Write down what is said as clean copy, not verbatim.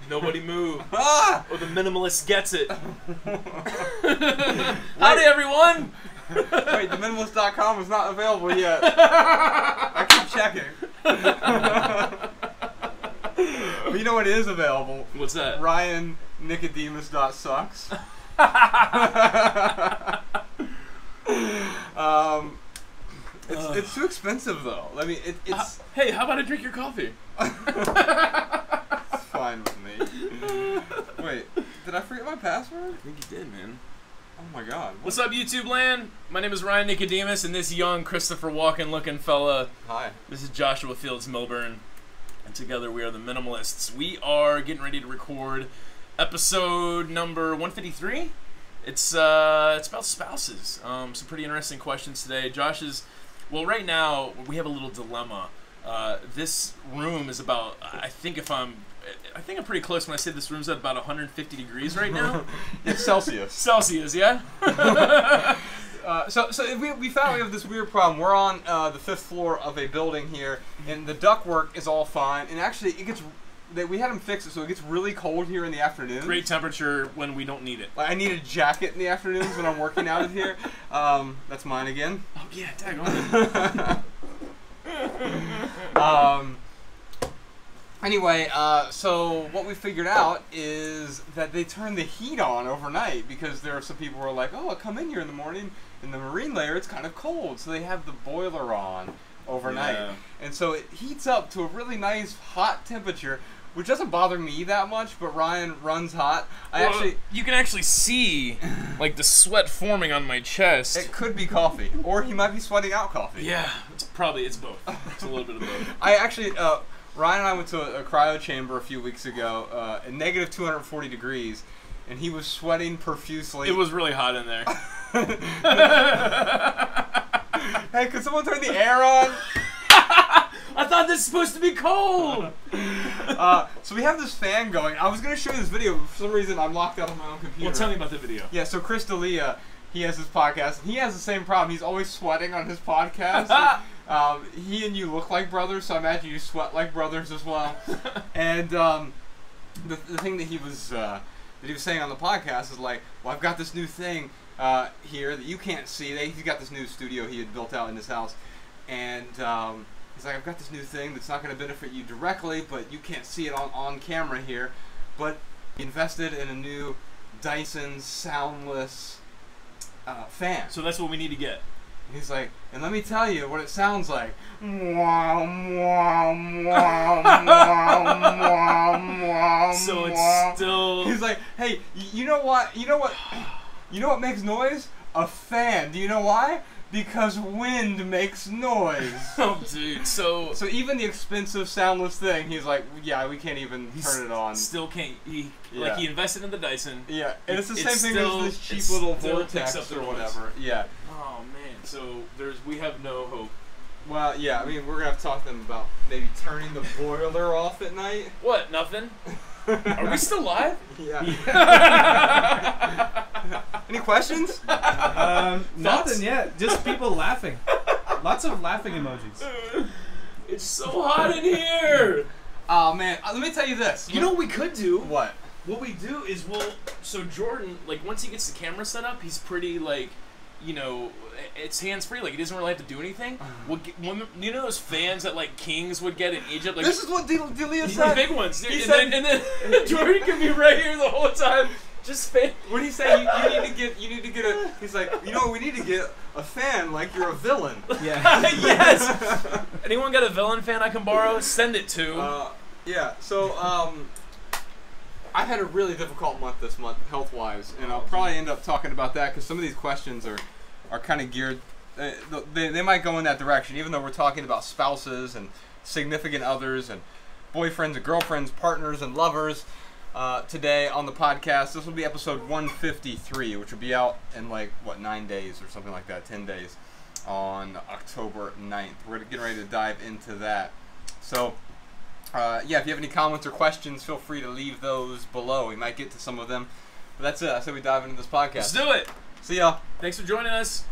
Nobody move. Ah! Or the minimalist gets it. Howdy, everyone. Wait, the Minimalists.com is not available yet. I keep checking. But you know what is available? What's that? RyanNicodemus.sucks. It's too expensive though. I mean, it's. Hey, how about I drink your coffee? It's fine with me. Wait, did I forget my password? I think you did, man. Oh my god. What's up, YouTube land? My name is Ryan Nicodemus, and this young Christopher Walken-looking fella. Hi. This is Joshua Fields Milburn, and together we are the Minimalists. We are getting ready to record episode number 153. It's about spouses. Some pretty interesting questions today. Well, right now we have a little dilemma. This room is about, I think I'm pretty close when I say this room's at about 150 degrees right now. It's Celsius. Celsius, yeah? So we found we have this weird problem. We're on the 5th floor of a building here, and the ductwork is all fine. And actually, we had them fix it, so it gets really cold here in the afternoons. Great temperature when we don't need it. Like, I need a jacket in the afternoons when I'm working out of here. That's mine again. Oh yeah, tag on. Anyway, so what we figured out is that they turn the heat on overnight because there are some people who are like, oh, I'll come in here in the morning. In the marine layer, it's kind of cold, so they have the boiler on overnight. Yeah. And so it heats up to a really nice hot temperature, which doesn't bother me that much, but Ryan runs hot. You can actually see, like, the sweat forming on my chest. It could be coffee, or he might be sweating out coffee. Yeah, it's both. It's a little bit of both. Ryan and I went to a cryo chamber a few weeks ago, at negative 240 degrees, and he was sweating profusely. It was really hot in there. Hey, could someone turn the air on? I thought this was supposed to be cold! So we have this fan going. I was going to show you this video, but for some reason I'm locked out on my own computer. Well, tell me about the video. Yeah, so Chris D'Elia, he has his podcast, and he has the same problem. He's always sweating on his podcast. He and you look like brothers, so I imagine you sweat like brothers as well. And the thing that he was saying on the podcast is like, well, I've got this new thing here that you can't see. He's got this new studio he had built out in his house, and he's like, I've got this new thing that's not going to benefit you directly, but you can't see it on camera here. But he invested in a new Dyson soundless fan. So that's what we need to get. He's like, and let me tell you what it sounds like. So it's still. He's like, hey, you know what makes noise? A fan. Do you know why? Because wind makes noise. Oh, dude. So even the expensive soundless thing, he's like, yeah, we can't even turn it on. Still can't. He invested in the Dyson. Yeah, and it's the same thing as this cheap little vortex or whatever. Yeah. Oh man. So we have no hope. Well, yeah. I mean, we're gonna have to talk to them about maybe turning the boiler off at night. What? Nothing. Are we still live? Yeah. Any questions? Nothing yet. Just people laughing. Lots of laughing emojis. It's so hot in here. Oh man, let me tell you this. You know what we could do? What? What we do is so Jordan, like, once he gets the camera set up, he's pretty, like, you know, it's hands-free. Like, he doesn't really have to do anything. You know those fans that, like, kings would get in Egypt? Like, this is what D'Elia said. said. The big ones. And then Jordan can be right here the whole time. Just fan. What did he say? You need to get a. He's like, you know, we need to get a fan like you're a villain. Yeah. Yes. Anyone got a villain fan I can borrow? Send it to. Yeah. So I had a really difficult month this month, health-wise, and I'll probably end up talking about that because some of these questions are kind of geared. They might go in that direction, even though we're talking about spouses and significant others and boyfriends and girlfriends, partners and lovers. Today on the podcast, this will be episode 153, which will be out in 9 days or something like that, 10 days, on October 9th. We're getting ready to dive into that. So, yeah, if you have any comments or questions, feel free to leave those below. We might get to some of them. But that's it. I said we dive into this podcast. Let's do it. See y'all. Thanks for joining us.